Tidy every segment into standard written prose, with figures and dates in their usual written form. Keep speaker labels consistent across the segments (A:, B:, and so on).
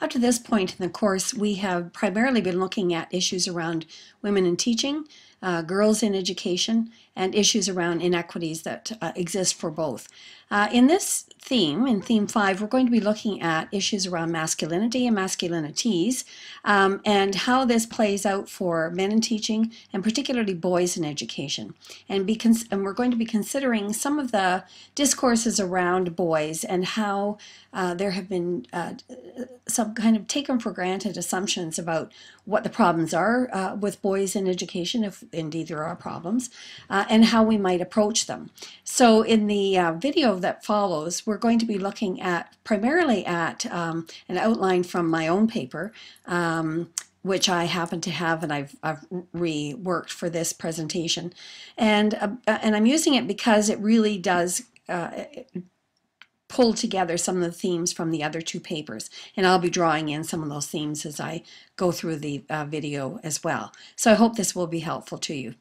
A: Up to this point in the course, we have primarily been looking at issues around women in teaching, girls in education, and issues around inequities that exist for both. In this theme, in Theme 5, we're going to be looking at issues around masculinity and masculinities, and how this plays out for men in teaching, and particularly boys in education. And we're going to be considering some of the discourses around boys and how there have been some kind of taken for granted assumptions about what the problems are with boys in education, if indeed there are problems, and how we might approach them. So in the video that follows, we're going to be looking at primarily at an outline from my own paper, which I happen to have, and I've reworked for this presentation, and I'm using it because it really does pull together some of the themes from the other two papers, and I'll be drawing in some of those themes as I go through the video as well. So I hope this will be helpful to you.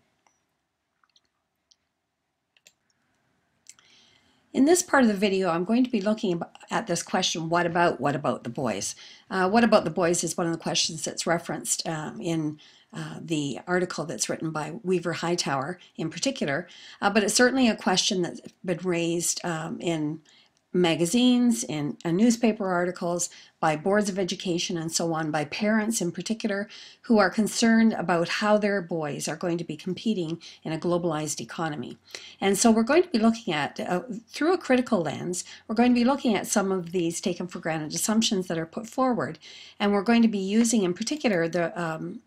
A: In this part of the video, I'm going to be looking at this question, what about the boys? What about the boys is one of the questions that's referenced in the article that's written by Weaver Hightower in particular, but it's certainly a question that's been raised in magazines, in newspaper articles, by boards of education and so on, by parents in particular, who are concerned about how their boys are going to be competing in a globalized economy. And so we're going to be looking at, through a critical lens, we're going to be looking at some of these taken for granted assumptions that are put forward. And we're going to be using in particular the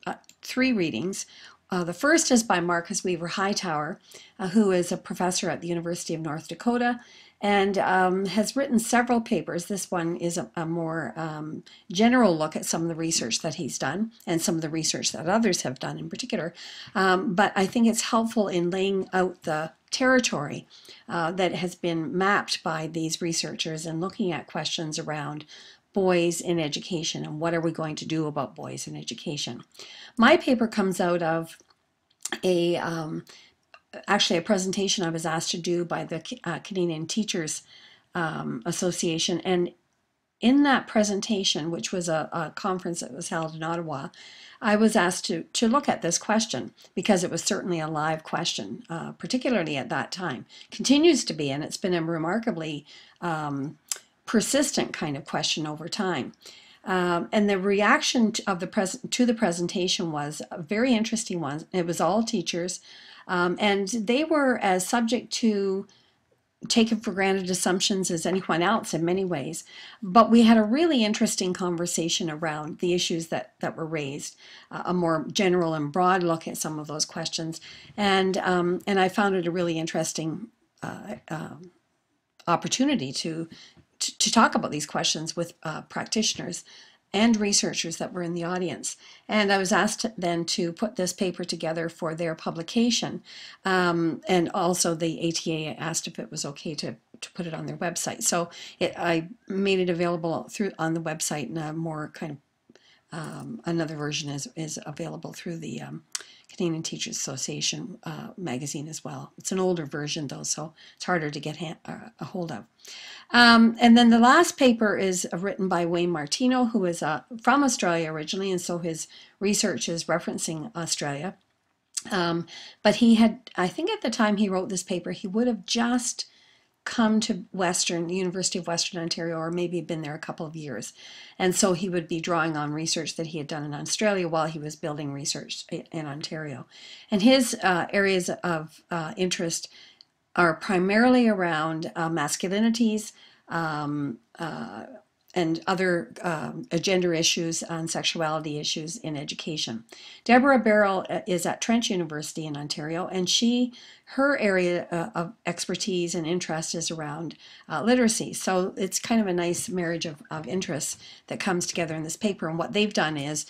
A: three readings. The first is by Marcus Weaver Hightower, who is a professor at the University of North Dakota, and has written several papers. This one is a more general look at some of the research that he's done and some of the research that others have done in particular. But I think it's helpful in laying out the territory that has been mapped by these researchers and looking at questions around boys in education and what are we going to do about boys in education. My paper comes out of actually a presentation I was asked to do by the Canadian Teachers Association, and in that presentation, which was a conference that was held in Ottawa, I was asked to look at this question because it was certainly a live question, particularly at that time. Continues to be, and it's been a remarkably persistent kind of question over time. And the reaction to the presentation was a very interesting one. It was all teachers, and they were as subject to taken for granted assumptions as anyone else in many ways. But we had a really interesting conversation around the issues that were raised, a more general and broad look at some of those questions, and I found it a really interesting opportunity to talk about these questions with practitioners and researchers that were in the audience. And I was asked then to put this paper together for their publication. And also the ATA asked if it was okay to put it on their website. So I made it available on the website, and a more kind of another version is available through the Canadian Teachers Association magazine as well. It's an older version though, so it's harder to get a hold of. And then the last paper is written by Wayne Martino, who is from Australia originally, and so his research is referencing Australia. But he had, I think at the time he wrote this paper, he would have just come to the University of Western Ontario, or maybe been there a couple of years. And so he would be drawing on research that he had done in Australia while he was building research in Ontario. And his areas of interest are primarily around masculinities and other gender issues and sexuality issues in education. Deborah Barrell is at Trent University in Ontario, and her area of expertise and interest is around literacy. So it's kind of a nice marriage of interests that comes together in this paper. And what they've done is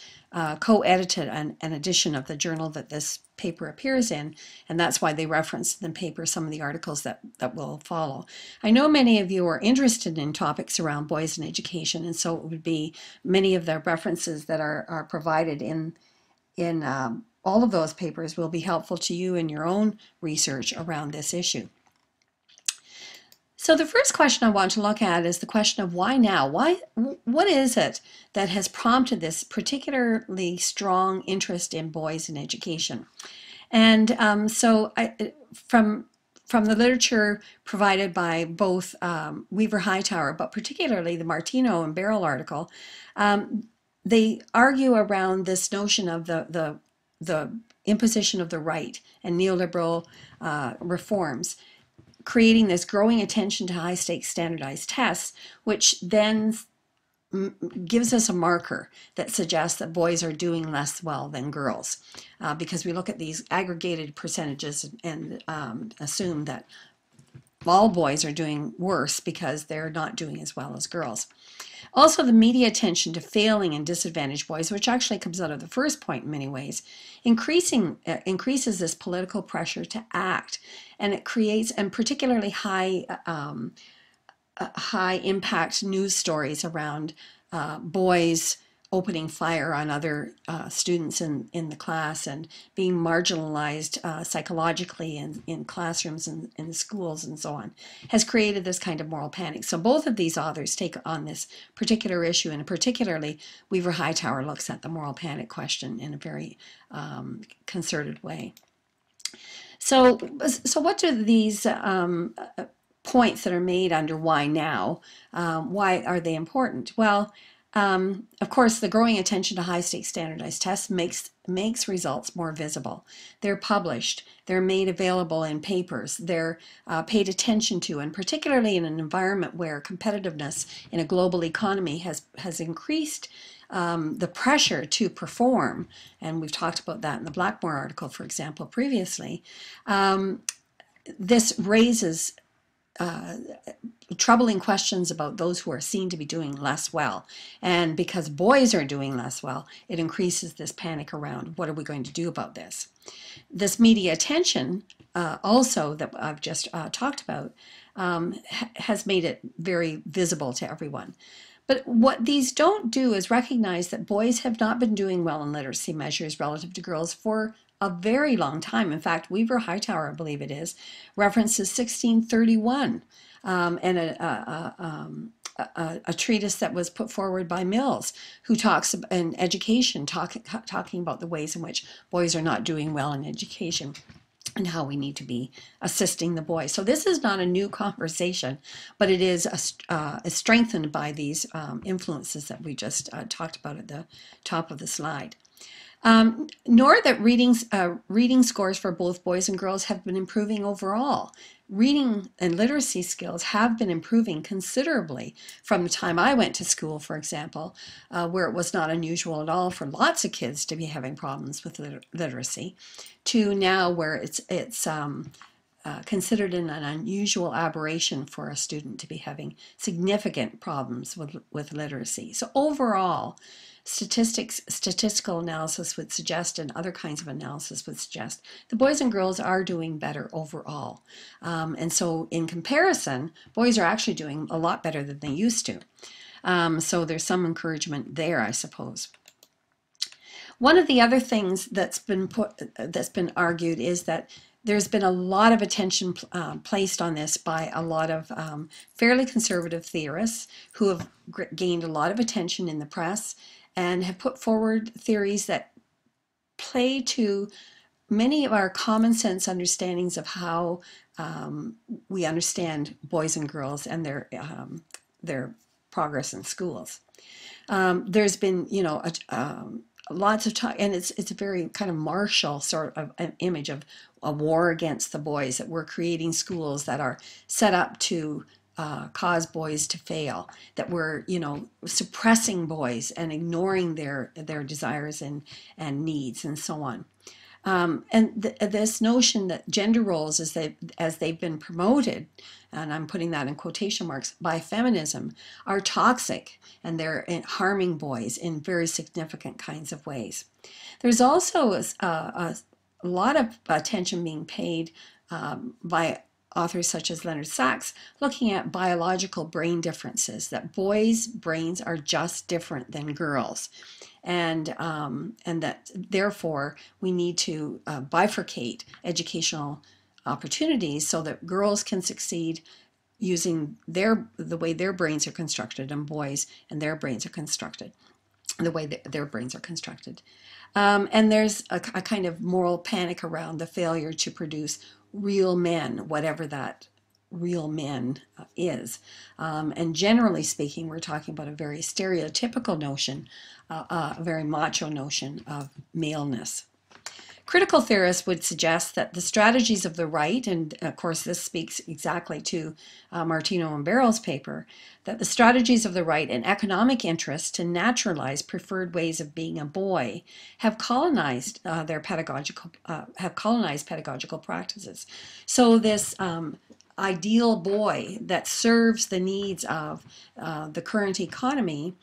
A: co-edited an edition of the journal that this paper appears in, and that's why they reference in the paper some of the articles that will follow. I know many of you are interested in topics around boys in education, and so it would be many of the references that are provided in all of those papers will be helpful to you in your own research around this issue. So the first question I want to look at is the question of why now? What is it that has prompted this particularly strong interest in boys in education? And from the literature provided by both Weaver Hightower, but particularly the Martino and Barrell article, they argue around this notion of the imposition of the right and neoliberal reforms, creating this growing attention to high-stakes standardized tests, which then gives us a marker that suggests that boys are doing less well than girls, because we look at these aggregated percentages and assume that all boys are doing worse because they're not doing as well as girls. Also, the media attention to failing and disadvantaged boys, which actually comes out of the first point in many ways, increases this political pressure to act, and it creates, and particularly high impact news stories around boys opening fire on other students in the class and being marginalized psychologically in classrooms and in schools and so on, has created this kind of moral panic. So both of these authors take on this particular issue, and particularly Weaver Hightower looks at the moral panic question in a very concerted way. So what do these points that are made under why now, why are they important? Well, of course, the growing attention to high-stakes standardized tests makes results more visible. They're published, they're made available in papers, they're paid attention to, and particularly in an environment where competitiveness in a global economy has increased the pressure to perform, and we've talked about that in the Blackmore article, for example, previously. This raises troubling questions about those who are seen to be doing less well. And because boys are doing less well, it increases this panic around what are we going to do about this. This media attention also that I've just talked about has made it very visible to everyone. But what these don't do is recognize that boys have not been doing well in literacy measures relative to girls for a very long time. In fact, Weaver Hightower, I believe it is, references 1631 and a treatise that was put forward by Mills, who talks in education, talking about the ways in which boys are not doing well in education and how we need to be assisting the boys. So this is not a new conversation, but it is strengthened by these influences that we just talked about at the top of the slide. Nor that reading scores for both boys and girls have been improving overall. Reading and literacy skills have been improving considerably from the time I went to school, for example, where it was not unusual at all for lots of kids to be having problems with literacy, to now where it's considered an unusual aberration for a student to be having significant problems with literacy. So overall, statistical analysis would suggest, and other kinds of analysis would suggest, the boys and girls are doing better overall. And so in comparison, boys are actually doing a lot better than they used to. So there's some encouragement there, I suppose. One of the other things that's been argued is that there's been a lot of attention placed on this by a lot of fairly conservative theorists who have gained a lot of attention in the press and have put forward theories that play to many of our common sense understandings of how we understand boys and girls and their progress in schools. There's been, lots of talk, and it's a very kind of martial sort of an image of a war against the boys, that we're creating schools that are set up to cause boys to fail, that we're suppressing boys and ignoring their desires and needs and so on. And this notion that gender roles as they've been promoted, and I'm putting that in quotation marks, by feminism, are toxic, and they're harming boys in very significant kinds of ways. There's also a lot of attention being paid by authors such as Leonard Sachs, looking at biological brain differences, that boys' brains are just different than girls. And that therefore we need to bifurcate educational opportunities so that girls can succeed, using the way their brains are constructed, and boys and their brains are constructed, the way that their brains are constructed. And there's a kind of moral panic around the failure to produce real men, whatever that real men is. And generally speaking, we're talking about a very stereotypical notion, a very macho notion of maleness. Critical theorists would suggest that the strategies of the right, and of course this speaks exactly to Martino and Barrow's paper, that the strategies of the right and economic interests to naturalize preferred ways of being a boy have colonized pedagogical practices. So this ideal boy that serves the needs of the current economy,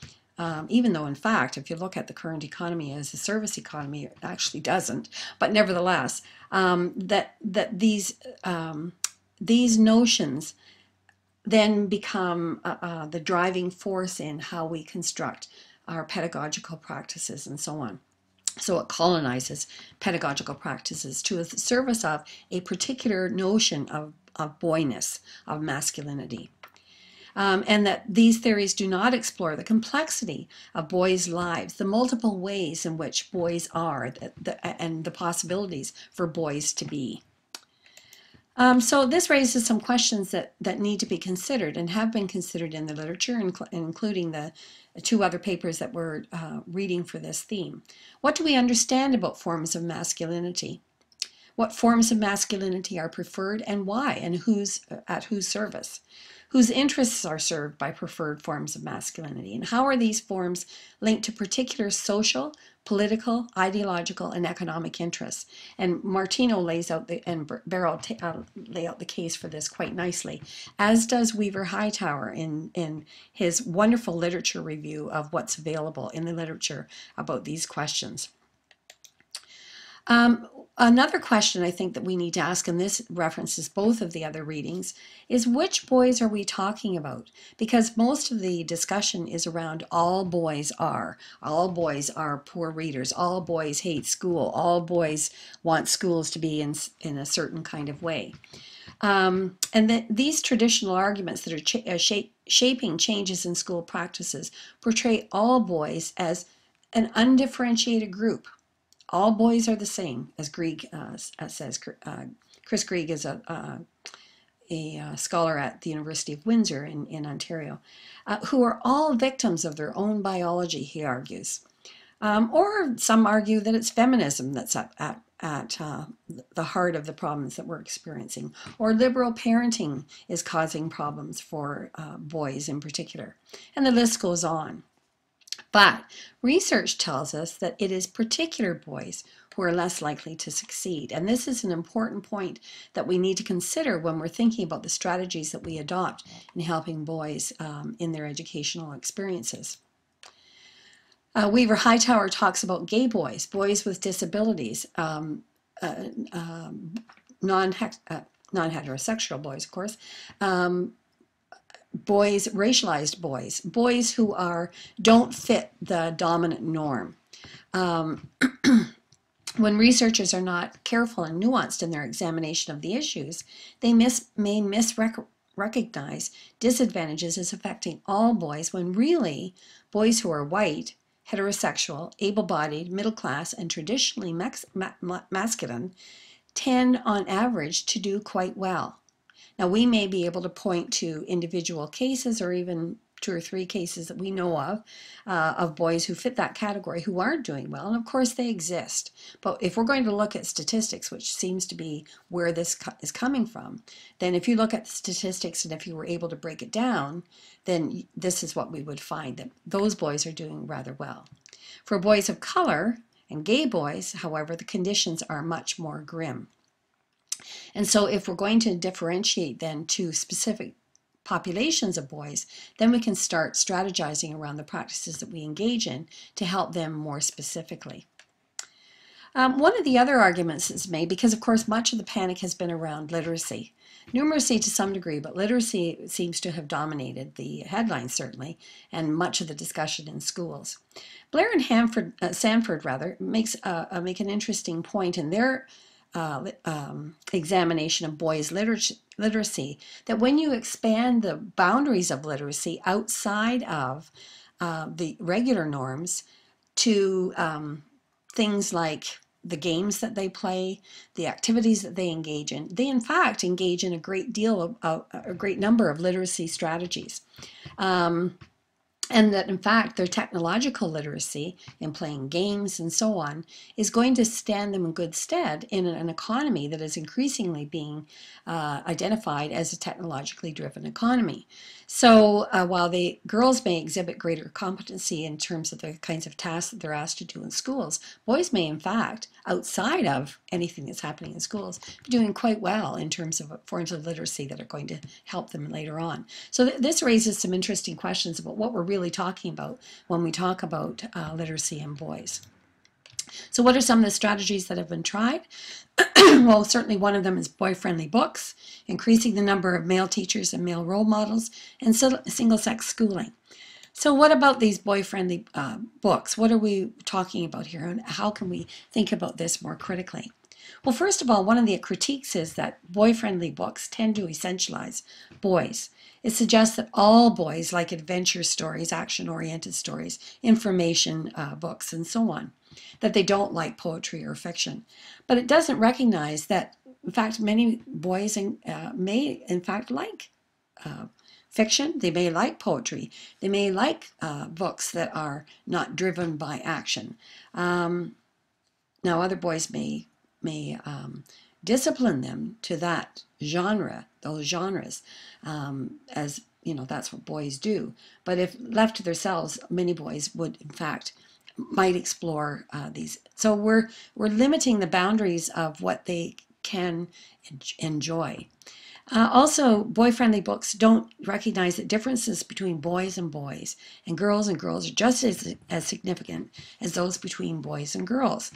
A: even though in fact, if you look at the current economy as a service economy, it actually doesn't. But nevertheless, that these notions then become the driving force in how we construct our pedagogical practices and so on. So it colonizes pedagogical practices to the service of a particular notion of boyness, of masculinity. And that these theories do not explore the complexity of boys' lives, the multiple ways in which boys are, and the possibilities for boys to be. So this raises some questions that need to be considered and have been considered in the literature, including the two other papers that we're reading for this theme. What do we understand about forms of masculinity? What forms of masculinity are preferred and why, and at whose service? Whose interests are served by preferred forms of masculinity, and how are these forms linked to particular social, political, ideological, and economic interests? And Martino lays out and Barrow lay out the case for this quite nicely, as does Weaver Hightower in his wonderful literature review of what's available in the literature about these questions. Another question I think that we need to ask, and this references both of the other readings, is which boys are we talking about? Because most of the discussion is around all boys are. All boys are poor readers. All boys hate school. All boys want schools to be in a certain kind of way. And that these traditional arguments that are shaping changes in school practices portray all boys as an undifferentiated group. All boys are the same, as Grieg says. Chris Grieg is a scholar at the University of Windsor in Ontario, who are all victims of their own biology, he argues. Or some argue that it's feminism that's at the heart of the problems that we're experiencing, or liberal parenting is causing problems for boys in particular. And the list goes on. But research tells us that it is particular boys who are less likely to succeed. And this is an important point that we need to consider when we're thinking about the strategies that we adopt in helping boys in their educational experiences. Weaver Hightower talks about gay boys, boys with disabilities, non-heterosexual boys, of course, boys, racialized boys, boys who don't fit the dominant norm. When researchers are not careful and nuanced in their examination of the issues, they may misrecognize disadvantages as affecting all boys when really boys who are white, heterosexual, able-bodied, middle class, and traditionally masculine tend on average to do quite well. Now, we may be able to point to individual cases or even 2 or 3 cases that we know of boys who fit that category who aren't doing well, and of course they exist. But if we're going to look at statistics, which seems to be where this is coming from, then if you look at the statistics and if you were able to break it down, then this is what we would find, that those boys are doing rather well. For boys of color and gay boys, however, the conditions are much more grim. And so if we're going to differentiate then to specific populations of boys, then we can start strategizing around the practices that we engage in to help them more specifically. One of the other arguments is made, because of course much of the panic has been around literacy. Numeracy to some degree, but literacy seems to have dominated the headlines certainly, and much of the discussion in schools. Blair and Sanford make an interesting point in their examination of boys' literacy, that when you expand the boundaries of literacy outside of the regular norms to things like the games that they play, the activities that they engage in, they in fact engage in a great deal of a great number of literacy strategies. And that in fact their technological literacy in playing games and so on is going to stand them in good stead in an economy that is increasingly being identified as a technologically driven economy. So while the girls may exhibit greater competency in terms of the kinds of tasks that they're asked to do in schools, boys may in fact, outside of anything that's happening in schools, be doing quite well in terms of forms of literacy that are going to help them later on. So this raises some interesting questions about what we're really talking about when we talk about literacy in boys. So what are some of the strategies that have been tried? Well, certainly one of them is boy-friendly books, increasing the number of male teachers and male role models, and single-sex schooling. So what about these boy-friendly books? What are we talking about here, and how can we think about this more critically? Well, first of all, one of the critiques is that boy-friendly books tend to essentialize boys. It suggests that all boys like adventure stories, action-oriented stories, information books, and so on, that they don't like poetry or fiction. But it doesn't recognize that, in fact, many boys may, in fact, like fiction. They may like poetry. They may like books that are not driven by action. Now, other boys may discipline them to that genre, those genres, as you know, that's what boys do. But if left to themselves, many boys would, in fact, might explore these. So we're limiting the boundaries of what they can enjoy. Also, boy-friendly books don't recognize that differences between boys and girls are just as significant as those between boys and girls.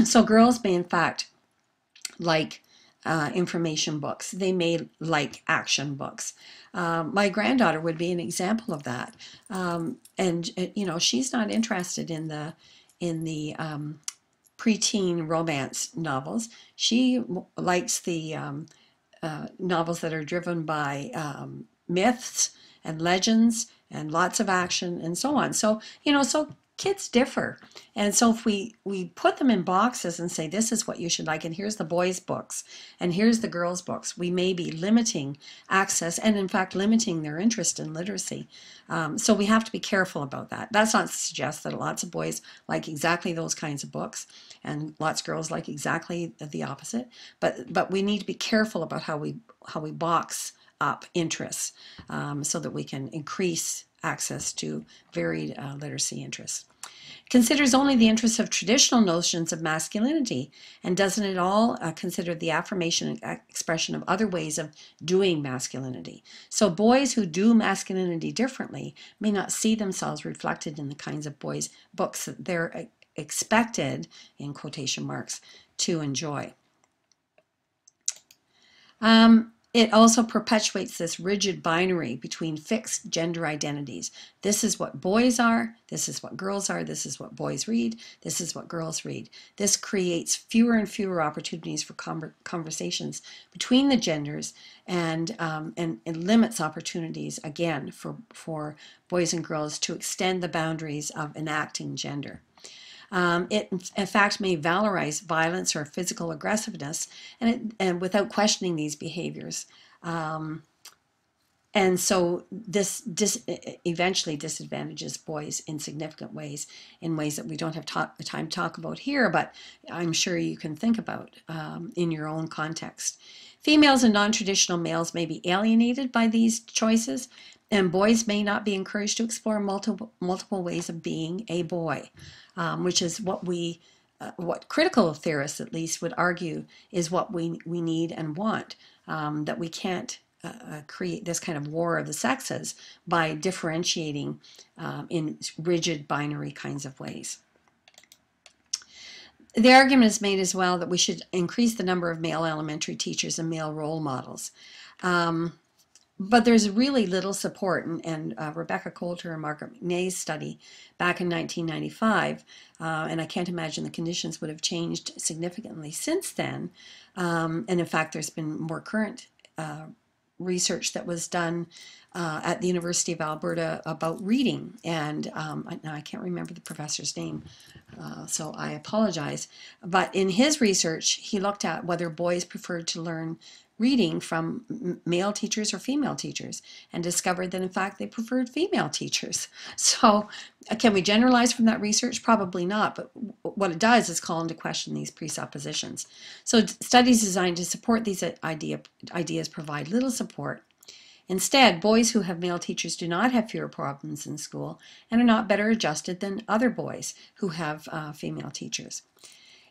A: So girls may, in fact, like information books. They may like action books. My granddaughter would be an example of that. And you know, she's not interested in the preteen romance novels. She likes the novels that are driven by myths and legends and lots of action and so on. So, you know, so kids differ. And so if we put them in boxes and say, this is what you should like, and here's the boys' books, and here's the girls' books, we may be limiting access and, in fact, limiting their interest in literacy. So we have to be careful about that. That's not to suggest that lots of boys like exactly those kinds of books and lots of girls like exactly the opposite. But we need to be careful about how we box up interests so that we can increase access to varied literacy interests. Considers only the interests of traditional notions of masculinity and doesn't at all consider the affirmation and expression of other ways of doing masculinity. So boys who do masculinity differently may not see themselves reflected in the kinds of boys' books that they're expected, in quotation marks, to enjoy. It also perpetuates this rigid binary between fixed gender identities. This is what boys are, this is what girls are, this is what boys read, this is what girls read. This creates fewer and fewer opportunities for conversations between the genders and limits opportunities, again, for boys and girls to extend the boundaries of enacting gender. It, in fact, may valorize violence or physical aggressiveness and without questioning these behaviors. And so this eventually disadvantages boys in significant ways, in ways that we don't have time to talk about here, but I'm sure you can think about in your own context. Females and non-traditional males may be alienated by these choices, and boys may not be encouraged to explore multiple ways of being a boy, which is what critical theorists at least would argue is what we need and want, that we can't create this kind of war of the sexes by differentiating in rigid binary kinds of ways. The argument is made as well that we should increase the number of male elementary teachers and male role models. But there's really little support, and Rebecca Coulter and Margaret McNay's study back in 1995, and I can't imagine the conditions would have changed significantly since then. And in fact, there's been more current research that was done at the University of Alberta about reading, and now I can't remember the professor's name, so I apologize. But in his research, he looked at whether boys preferred to learn reading from male teachers or female teachers, and discovered that in fact they preferred female teachers. So can we generalize from that research? Probably not, but what it does is call into question these presuppositions. So studies designed to support these ideas provide little support. Instead, boys who have male teachers do not have fewer problems in school and are not better adjusted than other boys who have female teachers.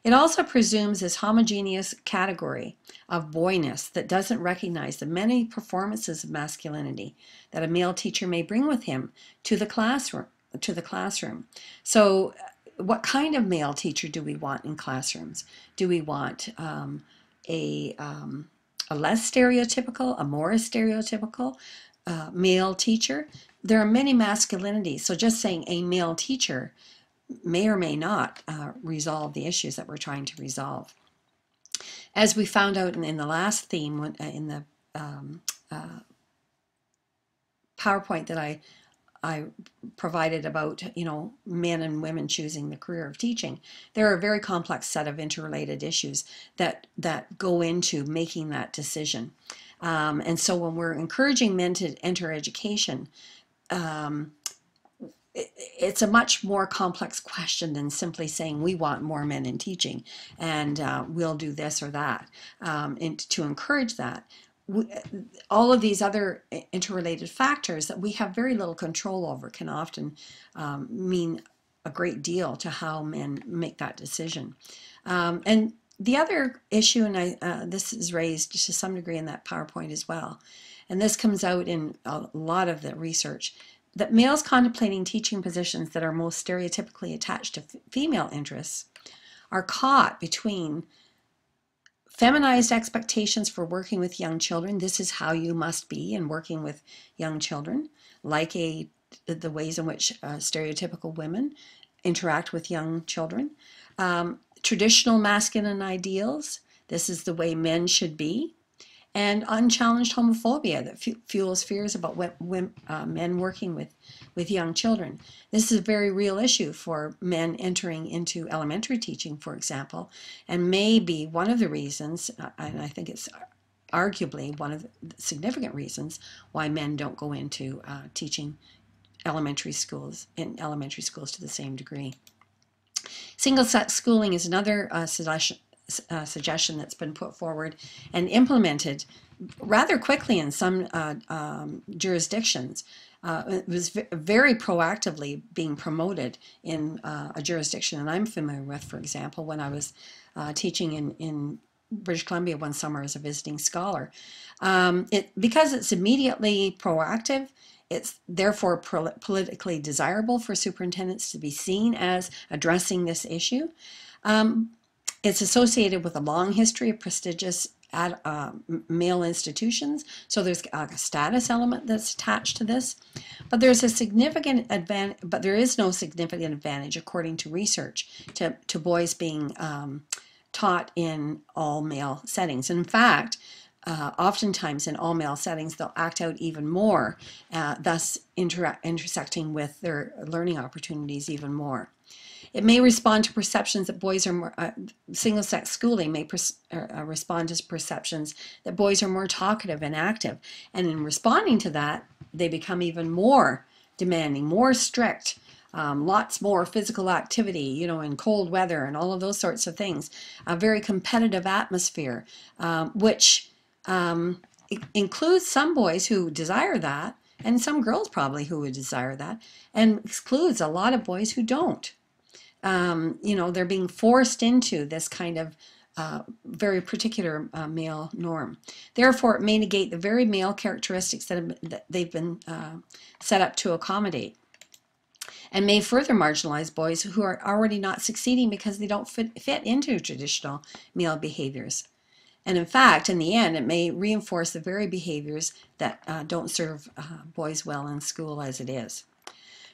A: It also presumes this homogeneous category of boyness that doesn't recognize the many performances of masculinity that a male teacher may bring with him to the classroom. So what kind of male teacher do we want in classrooms? Do we want a less stereotypical, a more stereotypical male teacher? There are many masculinities, so just saying a male teacher may or may not resolve the issues that we're trying to resolve. As we found out in the last theme, in the PowerPoint that I provided about, men and women choosing the career of teaching, there are a very complex set of interrelated issues that go into making that decision. And so when we're encouraging men to enter education, it's a much more complex question than simply saying we want more men in teaching and we'll do this or that. And to encourage that, all of these other interrelated factors that we have very little control over can often mean a great deal to how men make that decision. And the other issue, and this is raised to some degree in that PowerPoint as well, and this comes out in a lot of the research, that males contemplating teaching positions that are most stereotypically attached to female interests are caught between feminized expectations for working with young children. This is how you must be in working with young children, like the ways in which stereotypical women interact with young children. Traditional masculine ideals, this is the way men should be. And unchallenged homophobia that fuels fears about men working with young children. This is a very real issue for men entering into elementary teaching, for example, and may be one of the reasons, and I think it's arguably one of the significant reasons, why men don't go into teaching elementary schools to the same degree. Single-sex schooling is another suggestion that's been put forward and implemented rather quickly in some jurisdictions. It was very proactively being promoted in a jurisdiction that I'm familiar with, for example, when I was teaching in British Columbia one summer as a visiting scholar. Because it's immediately proactive, it's therefore politically desirable for superintendents to be seen as addressing this issue. It's associated with a long history of prestigious male institutions, so there's a status element that's attached to this. But there's a significant advantage, but there is no significant advantage, according to research, to boys being taught in all male settings. And in fact, oftentimes in all male settings, they'll act out even more, thus intersecting with their learning opportunities even more. It may respond to perceptions that boys are more, single-sex schooling may respond to perceptions that boys are more talkative and active. And in responding to that, they become even more demanding, more strict, lots more physical activity, in cold weather and all of those sorts of things. A very competitive atmosphere, which includes some boys who desire that, and some girls probably who would desire that, and excludes a lot of boys who don't. They're being forced into this kind of very particular male norm. Therefore, it may negate the very male characteristics that they've been set up to accommodate, and may further marginalize boys who are already not succeeding because they don't fit into traditional male behaviors. And in fact, in the end, it may reinforce the very behaviors that don't serve boys well in school as it is.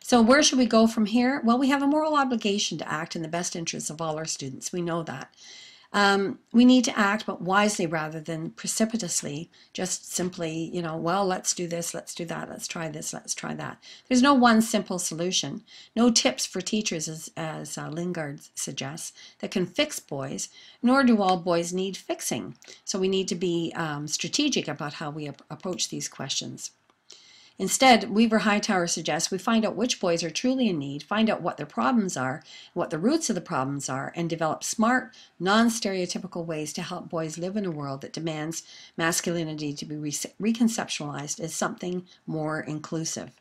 A: So where should we go from here? Well, we have a moral obligation to act in the best interests of all our students. We know that. We need to act, but wisely rather than precipitously, just simply, well, let's do this, let's do that, let's try this, let's try that. There's no one simple solution. No tips for teachers, as Lingard suggests, that can fix boys, nor do all boys need fixing. So we need to be strategic about how we approach these questions. Instead, Weaver Hightower suggests we find out which boys are truly in need, find out what their problems are, what the roots of the problems are, and develop smart, non-stereotypical ways to help boys live in a world that demands masculinity to be reconceptualized as something more inclusive.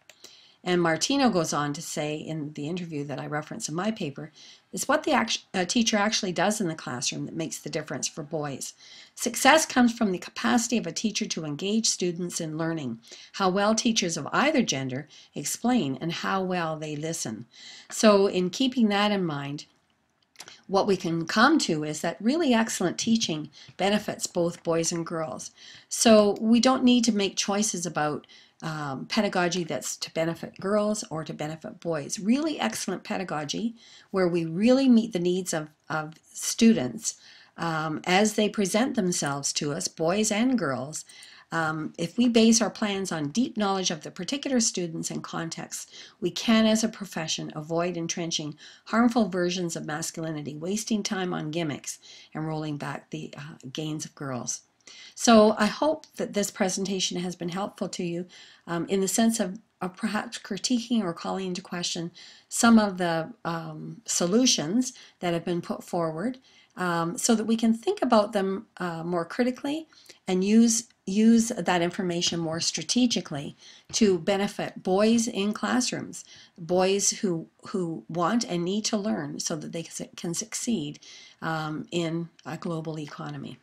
A: And Martino goes on to say in the interview that I reference in my paper, it's what the teacher actually does in the classroom that makes the difference for boys. Success comes from the capacity of a teacher to engage students in learning, how well teachers of either gender explain, and how well they listen. So in keeping that in mind, what we can come to is that really excellent teaching benefits both boys and girls. So we don't need to make choices about pedagogy that's to benefit girls or to benefit boys. Really excellent pedagogy where we really meet the needs of students as they present themselves to us, boys and girls. If we base our plans on deep knowledge of the particular students and contexts, we can, as a profession, avoid entrenching harmful versions of masculinity, wasting time on gimmicks, and rolling back the gains of girls. So I hope that this presentation has been helpful to you in the sense of perhaps critiquing or calling into question some of the solutions that have been put forward so that we can think about them more critically and use that information more strategically to benefit boys in classrooms, boys who want and need to learn so that they can succeed in a global economy.